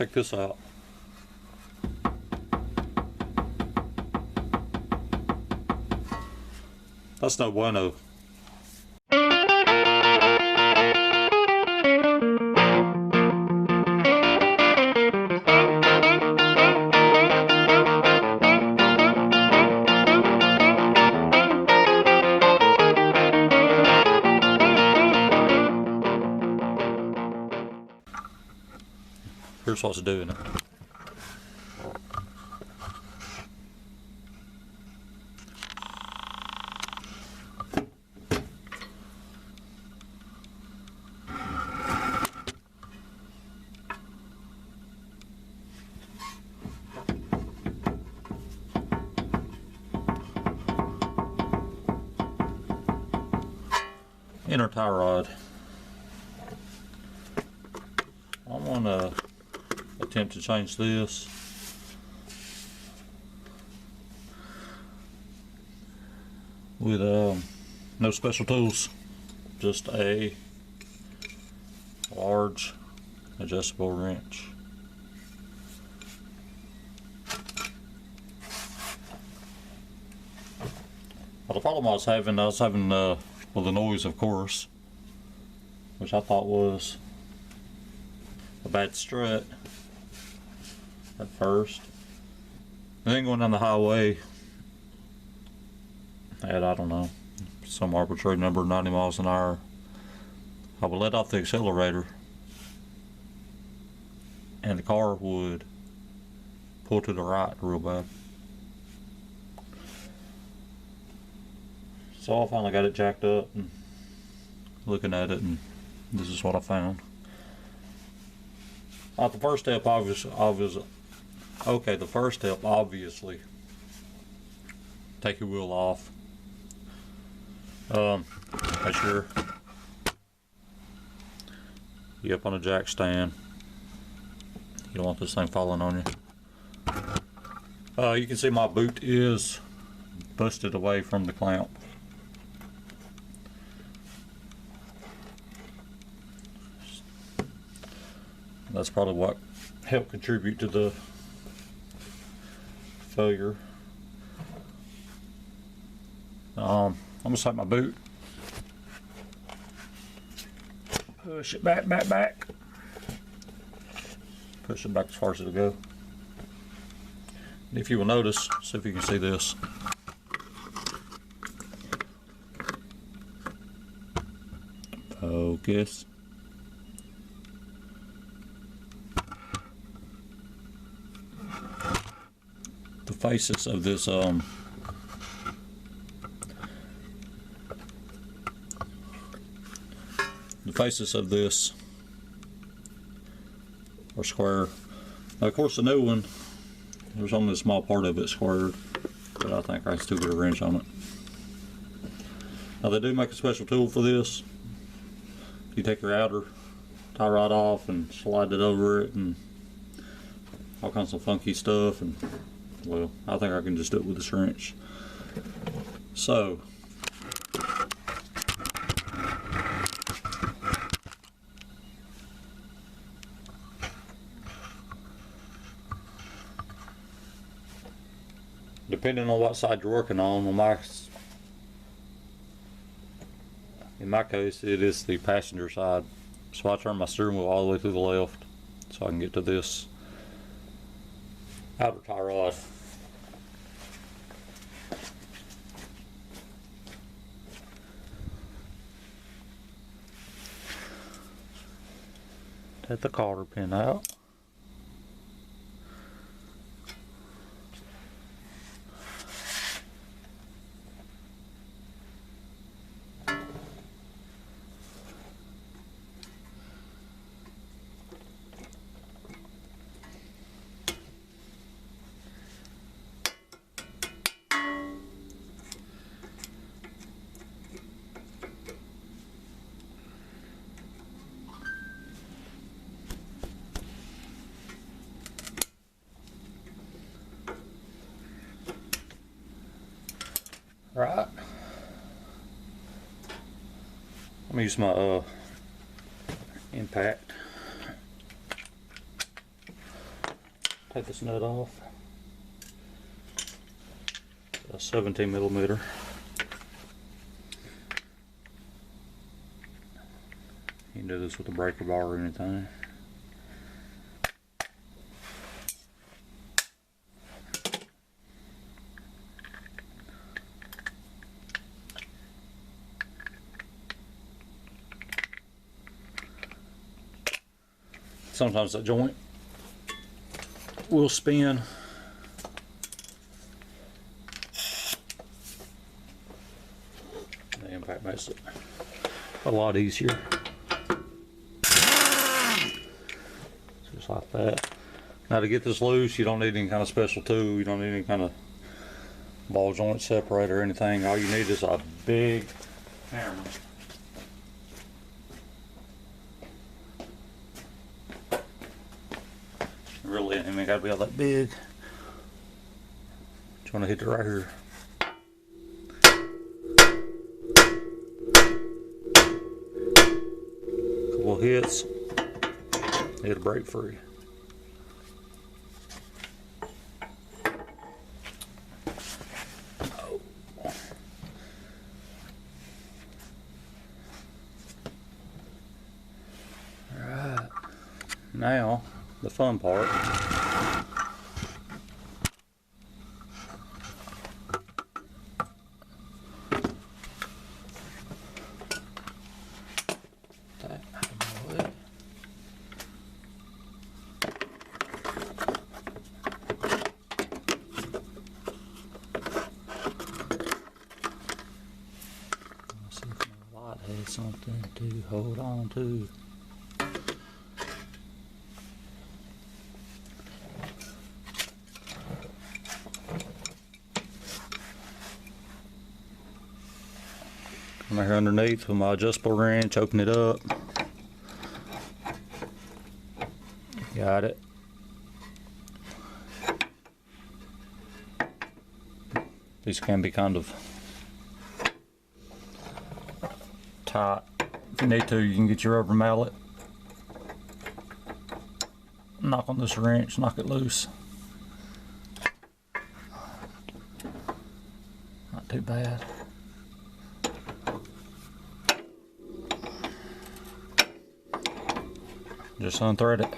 Check this out. That's no bueno. Here's what's doing it. Inner tie rod. I'm gonna attempt to change this. With no special tools, just a large adjustable wrench. Well, the problem I was having well, the noise, of course, which I thought was a bad strut at first. And then going down the highway at, I don't know, some arbitrary number, 90 miles an hour, I would let off the accelerator and the car would pull to the right real bad. So I finally got it jacked up and looking at it, and this is what I found. The first step, obviously, take your wheel off. Make sure you up on a jack stand. You don't want this thing falling on you. You can see my boot is busted away from the clamp. That's probably what helped contribute to the failure. I'm gonna set my boot. Push it back. Push it back as far as it'll go. And if you will notice, see if you can see this. Focus. The faces of this are square. Now, of course, the new one, there's only a small part of it squared, but I think I can still get a wrench on it. Now, they do make a special tool for this. You take your outer tie rod off and slide it over it and all kinds of funky stuff, and well, I think I can just do it with this wrench. So depending on what side you're working on, in my case it is the passenger side, so I turn my steering wheel all the way to the left so I can get to this outer tie rod. Take the cotter pin out. Right. I'm gonna use my impact. Take this nut off. A 17mm. You can do this with a breaker bar or anything. Sometimes that joint will spin. The impact makes it a lot easier. Just like that. Now to get this loose, you don't need any kind of special tool. You don't need any kind of ball joint separator or anything. All you need is a big hammer. Really, I mean, gotta be all that big. Just want to hit it right here. Couple of hits, it'll break free. Oh. All right, now the fun part. See if my light has something to hold on to. Come here underneath with my adjustable wrench, open it up. Got it. These can be kind of tight. If you need to, you can get your rubber mallet. Knock on this wrench, knock it loose. Not too bad. Just unthread it.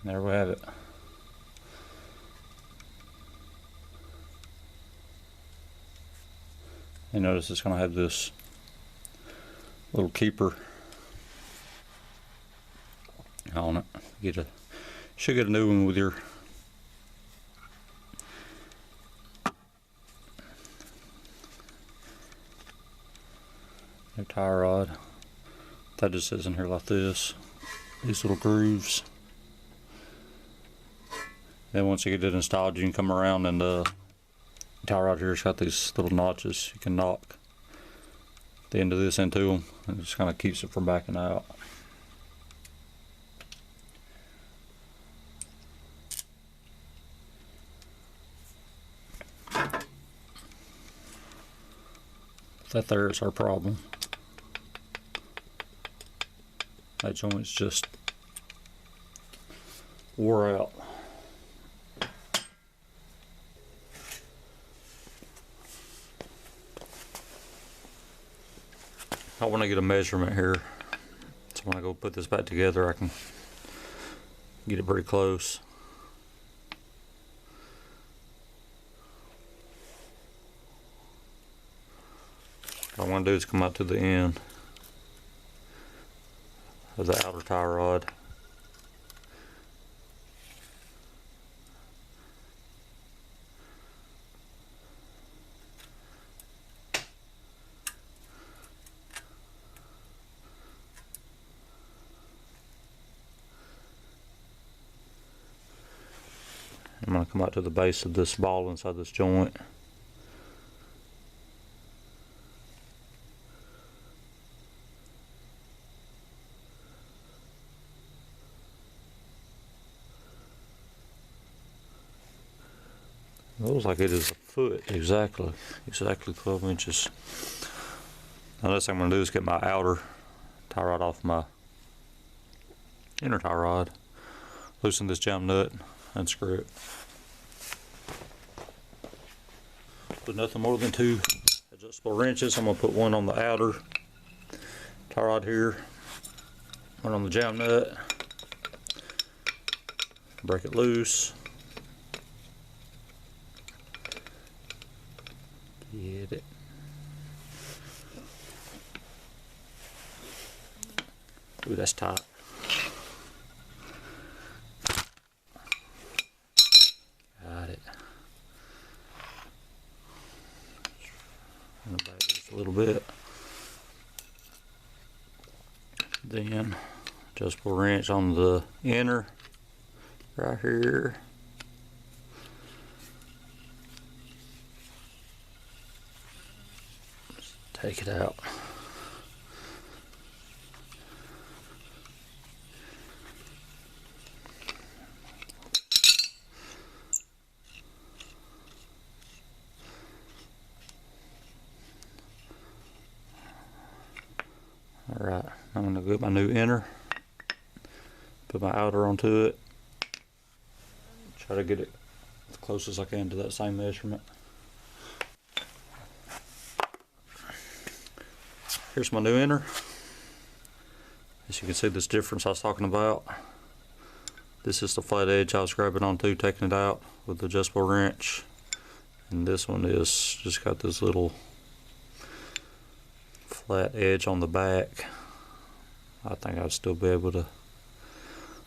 There we have it. You notice it's going to have this little keeper on it. Should get a new one with your tie rod. That just sits in here like this. These little grooves. Then once you get it installed, you can come around and the tie rod here's got these little notches. You can knock the end of this into them, and it just kind of keeps it from backing out. That there is our problem. That joint's just wore out. I want to get a measurement here, so when I go put this back together, I can get it pretty close. What I want to do is come out to the end of the outer tie rod. I'm going to come out to the base of this ball inside this joint. It looks like it is a foot exactly 12 inches. Now next thing I'm going to do is get my outer tie rod off my inner tie rod, loosen this jam nut, and screw it. With nothing more than 2 adjustable wrenches, I'm going to put one on the outer tie rod here, one on the jam nut, break it loose. Get it. Ooh, that's tight. Got it. And back just a little bit. Then adjustable wrench on the inner right here. Take it out. Alright, I'm going to get my new inner, put my outer onto it, try to get it as close as I can to that same measurement. Here's my new inner. As you can see, this difference I was talking about. This is the flat edge I was grabbing onto, taking it out with the adjustable wrench. And this one is just got this little flat edge on the back. I think I'd still be able to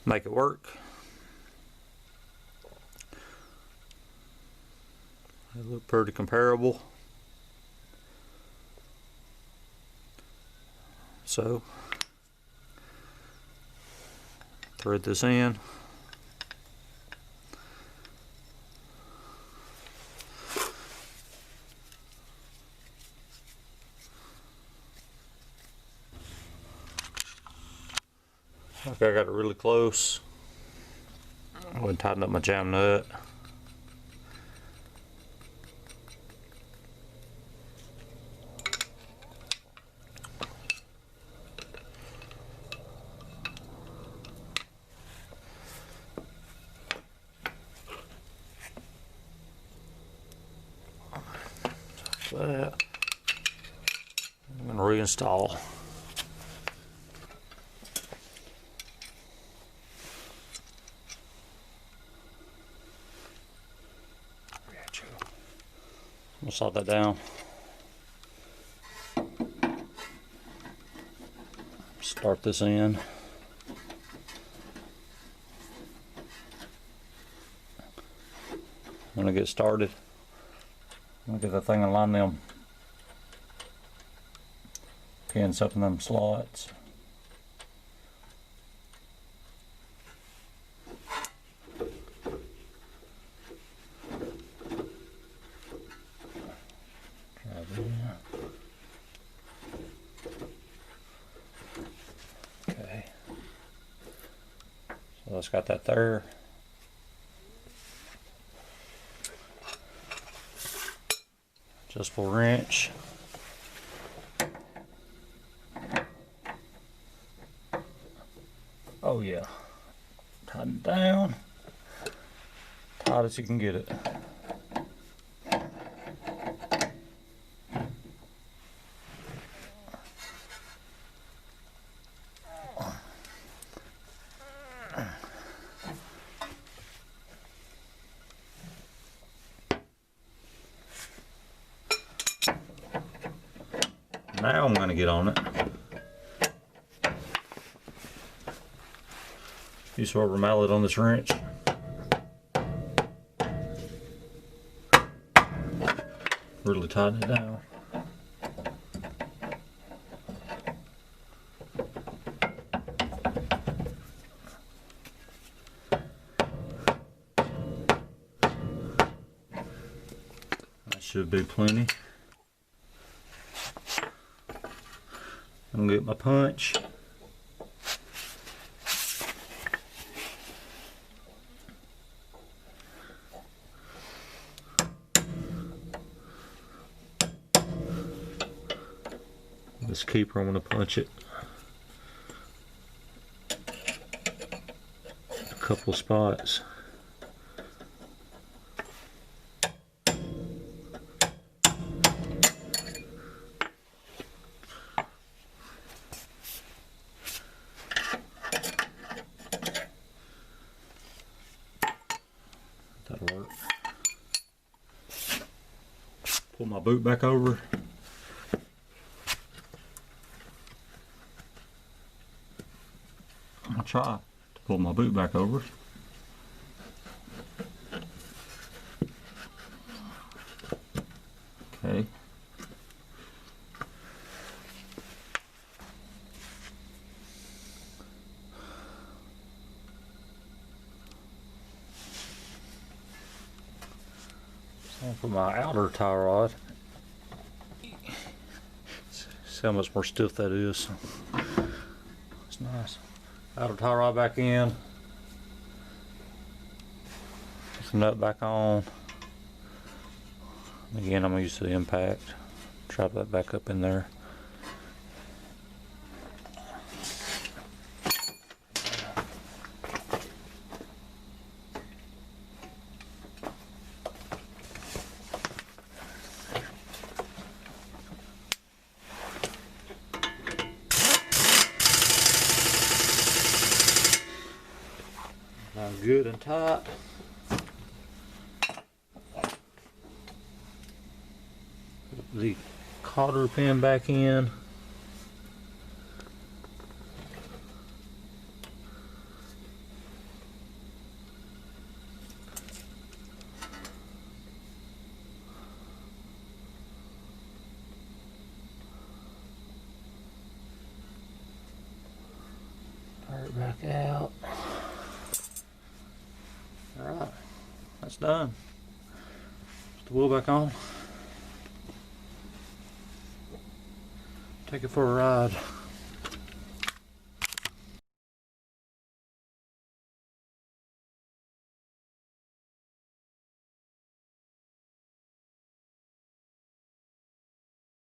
make it work. They look pretty comparable. So, thread this in. Okay, I got it really close. I'm going to tighten up my jam nut. That. I'm going to reinstall. I'll slide that down. Start this in. When I get started, I'm gonna get that thing and line them pins up in them slots. Okay, so that's got that there. Adjustable wrench. Oh yeah, tighten it down, tight as you can get it. Now I'm going to get on it. Use a rubber mallet on this wrench. Really tighten it down. should be plenty. I'm gonna get my punch. This keeper, I'm gonna punch it a couple spots. That'll work. Pull my boot back over. I'll try to pull my boot back over. Okay. So for my outer tie rod, see how much more stiff that is. It's nice. Outer tie rod back in. Put the nut back on. Again, I'm gonna use the impact. Drop that back up in there. Now good and tight. Put the cotter pin back in. Fire it back out. Alright, that's done. Put the wheel back on. Take it for a ride.